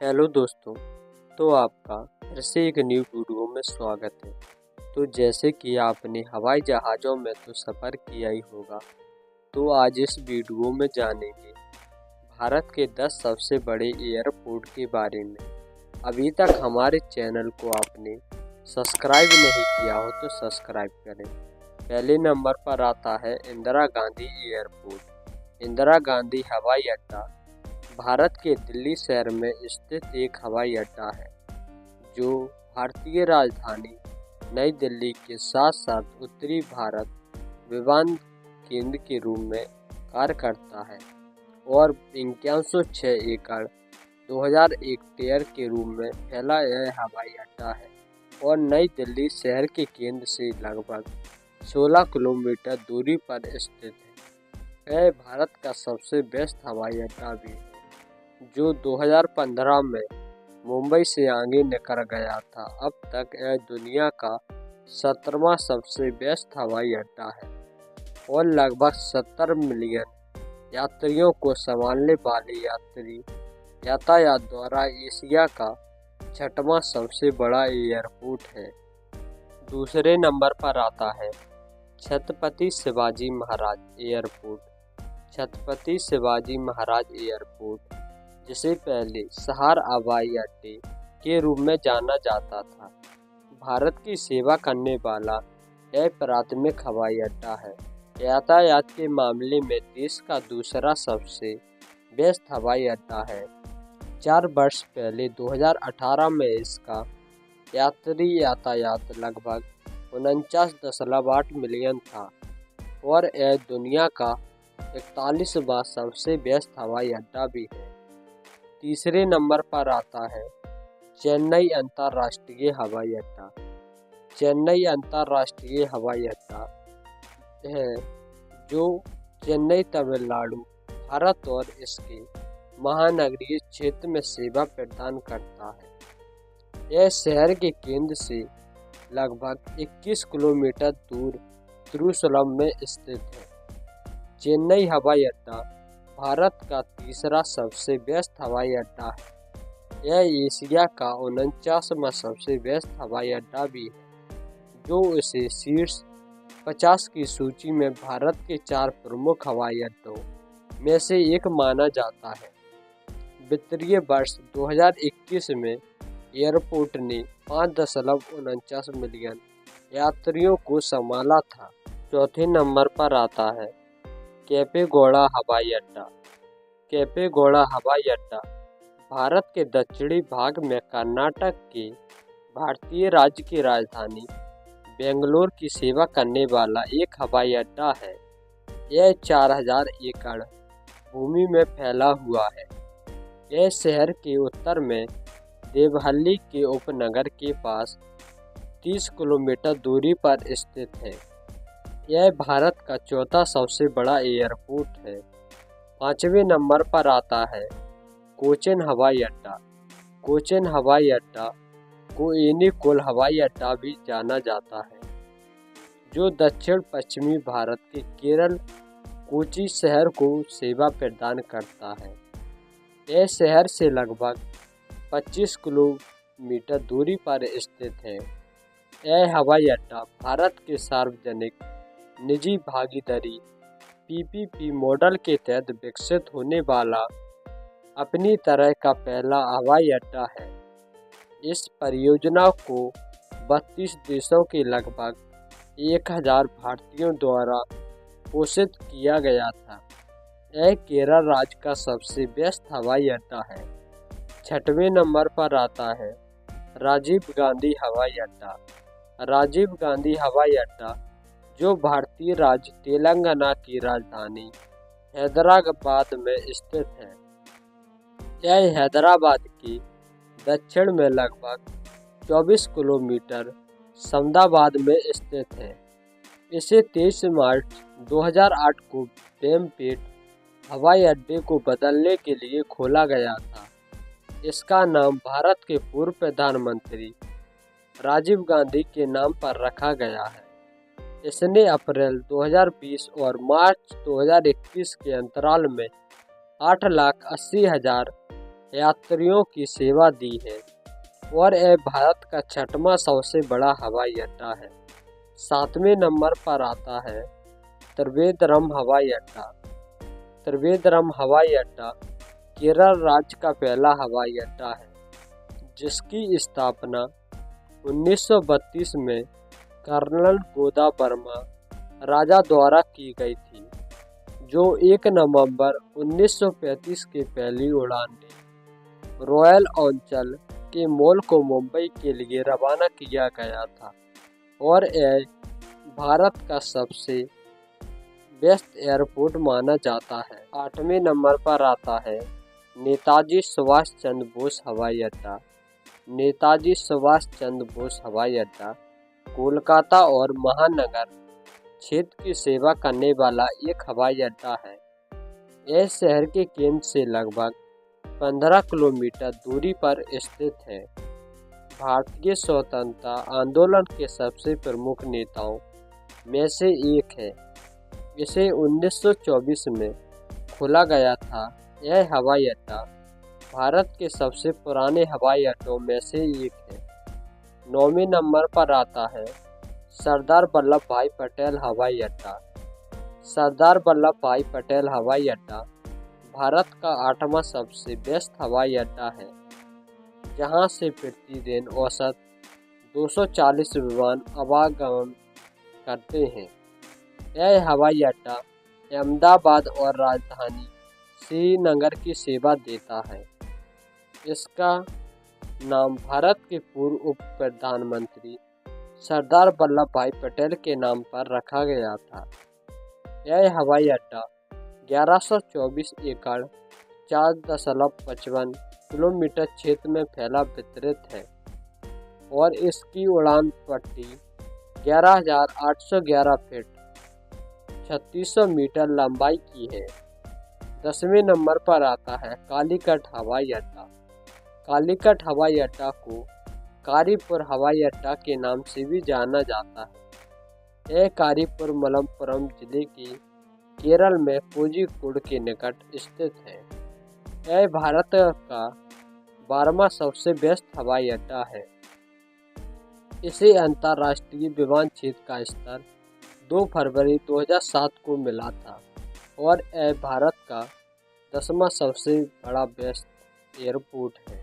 Hello दोस्तों। तो आपका फिर से एक न्यू वीडियो में स्वागत है। तो जैसे कि आपने हवाई जहाज़ों में तो सफ़र किया ही होगा, तो आज इस वीडियो में जानेंगे भारत के 10 सबसे बड़े एयरपोर्ट के बारे में। अभी तक हमारे चैनल को आपने सब्सक्राइब नहीं किया हो तो सब्सक्राइब करें। पहले नंबर पर आता है इंदिरा गांधी एयरपोर्ट। इंदिरा गांधी हवाई अड्डा भारत के दिल्ली शहर में स्थित एक हवाई अड्डा है, जो भारतीय राजधानी नई दिल्ली के साथ साथ उत्तरी भारत विमान केंद्र के रूप में कार्य करता है और 5106 एकड़ 2001 हेक्टेयर के रूप में फैला यह हवाई अड्डा है और नई दिल्ली शहर के केंद्र से लगभग 16 किलोमीटर दूरी पर स्थित है। यह भारत का सबसे बेस्ट हवाई अड्डा भी है, जो 2015 में मुंबई से आगे निकल गया था। अब तक यह दुनिया का 17वां सबसे बेस्ट हवाई अड्डा है और लगभग 70 मिलियन यात्रियों को संभालने वाले यात्री यातायात द्वारा एशिया का 6वां सबसे बड़ा एयरपोर्ट है। दूसरे नंबर पर आता है छत्रपति शिवाजी महाराज एयरपोर्ट। छत्रपति शिवाजी महाराज एयरपोर्ट, जिसे पहले शहर हवाई अड्डे के रूप में जाना जाता था, भारत की सेवा करने वाला यह प्राथमिक हवाई अड्डा है। यातायात के मामले में देश का दूसरा सबसे बेस्ट हवाई अड्डा है। 4 वर्ष पहले 2018 में इसका यात्री यातायात लगभग 49.8 मिलियन था और यह दुनिया का 41वां सबसे बेस्ट हवाई अड्डा भी है। तीसरे नंबर पर आता है चेन्नई अंतर्राष्ट्रीय हवाई अड्डा। चेन्नई अंतर्राष्ट्रीय हवाई अड्डा है, जो चेन्नई तमिलनाडु भारत और इसके महानगरीय क्षेत्र में सेवा प्रदान करता है। यह शहर के केंद्र से लगभग 21 किलोमीटर दूर तिरुवनंतपुरम में स्थित है। चेन्नई हवाई अड्डा भारत का तीसरा सबसे बेस्ट हवाई अड्डा है। यह एशिया का 49वां सबसे बेस्ट हवाई अड्डा भी है, जो इसे शीर्ष 50 की सूची में भारत के 4 प्रमुख हवाई अड्डों में से एक माना जाता है। वित्तीय वर्ष 2021 में एयरपोर्ट ने 5.49 मिलियन यात्रियों को संभाला था। चौथे नंबर पर आता है केम्पेगौड़ा हवाई अड्डा। केम्पेगौड़ा हवाई अड्डा भारत के दक्षिणी भाग में कर्नाटक के भारतीय राज्य की राजधानी बेंगलोर की सेवा करने वाला एक हवाई अड्डा है। यह 4000 एकड़ भूमि में फैला हुआ है। यह शहर के उत्तर में देवहल्ली के उपनगर के पास 30 किलोमीटर दूरी पर स्थित है। यह भारत का चौथा सबसे बड़ा एयरपोर्ट है। 5वें नंबर पर आता है कोचीन हवाई अड्डा। कोचीन हवाई अड्डा को एर्नाकुलम हवाई अड्डा भी जाना जाता है, जो दक्षिण पश्चिमी भारत के केरल कोची शहर को सेवा प्रदान करता है। यह शहर से लगभग 25 किलोमीटर दूरी पर स्थित है। यह हवाई अड्डा भारत के सार्वजनिक निजी भागीदारी PPP मॉडल के तहत विकसित होने वाला अपनी तरह का पहला हवाई अड्डा है। इस परियोजना को 32 देशों के लगभग 1000 भारतीयों द्वारा पोषित किया गया था। यह केरल राज्य का सबसे बेस्ट हवाई अड्डा है। 6वें नंबर पर आता है राजीव गांधी हवाई अड्डा। राजीव गांधी हवाई अड्डा, जो भारतीय राज्य तेलंगाना की राजधानी हैदराबाद में स्थित है। यह हैदराबाद के दक्षिण में लगभग 24 किलोमीटर अहमदाबाद में स्थित है। इसे 23 मार्च 2008 को बेमपेट हवाई अड्डे को बदलने के लिए खोला गया था। इसका नाम भारत के पूर्व प्रधानमंत्री राजीव गांधी के नाम पर रखा गया है। इसने अप्रैल 2020 और मार्च 2021 के अंतराल में 8,80,000 यात्रियों की सेवा दी है और यह भारत का 6वां सबसे बड़ा हवाई अड्डा है। 7वें नंबर पर आता है त्रिवेंद्रम हवाई अड्डा। त्रिवेंद्रम हवाई अड्डा केरल राज्य का पहला हवाई अड्डा है, जिसकी स्थापना 1932 में कर्नल गोदा वर्मा राजा द्वारा की गई थी, जो 1 नवंबर 1935 की पहली उड़ान ने रॉयल औंचल के मॉल को मुंबई के लिए रवाना किया गया था और यह भारत का सबसे बेस्ट एयरपोर्ट माना जाता है। 8वें नंबर पर आता है नेताजी सुभाष चंद्र बोस हवाई अड्डा। नेताजी सुभाष चंद्र बोस हवाई अड्डा कोलकाता और महानगर क्षेत्र की सेवा करने वाला एक हवाई अड्डा है। यह शहर के केंद्र से लगभग 15 किलोमीटर दूरी पर स्थित है। भारतीय स्वतंत्रता आंदोलन के सबसे प्रमुख नेताओं में से एक है। इसे 1924 में खोला गया था। यह हवाई अड्डा भारत के सबसे पुराने हवाई अड्डों में से एक है। 9वें नंबर पर आता है सरदार वल्लभ भाई पटेल हवाई अड्डा। सरदार वल्लभ भाई पटेल हवाई अड्डा भारत का 8वां सबसे व्यस्त हवाई अड्डा है, जहां से प्रतिदिन औसत 240 विमान आवागमन करते हैं। यह हवाई अड्डा अहमदाबाद और राजधानी श्रीनगर की सेवा देता है। इसका नाम भारत के पूर्व उप प्रधानमंत्री सरदार वल्लभ भाई पटेल के नाम पर रखा गया था। यह हवाई अड्डा 1124 एकड़ 4.55 किलोमीटर क्षेत्र में फैला विस्तृत है और इसकी उड़ान पट्टी 11,811 फीट 3600 मीटर लंबाई की है। 10वें नंबर पर आता है कालीकट हवाई अड्डा। कालीकट हवाई अड्डा को कारीपुर हवाई अड्डा के नाम से भी जाना जाता है। यह कारीपुर मलप्पुरम जिले के केरल में कोझिकोड के निकट स्थित है। यह भारत का 12वां सबसे व्यस्त हवाई अड्डा है। इसे अंतर्राष्ट्रीय विमान क्षेत्र का स्तर 2 फरवरी 2007 को मिला था और यह भारत का 10वां सबसे बड़ा व्यस्त एयरपोर्ट है।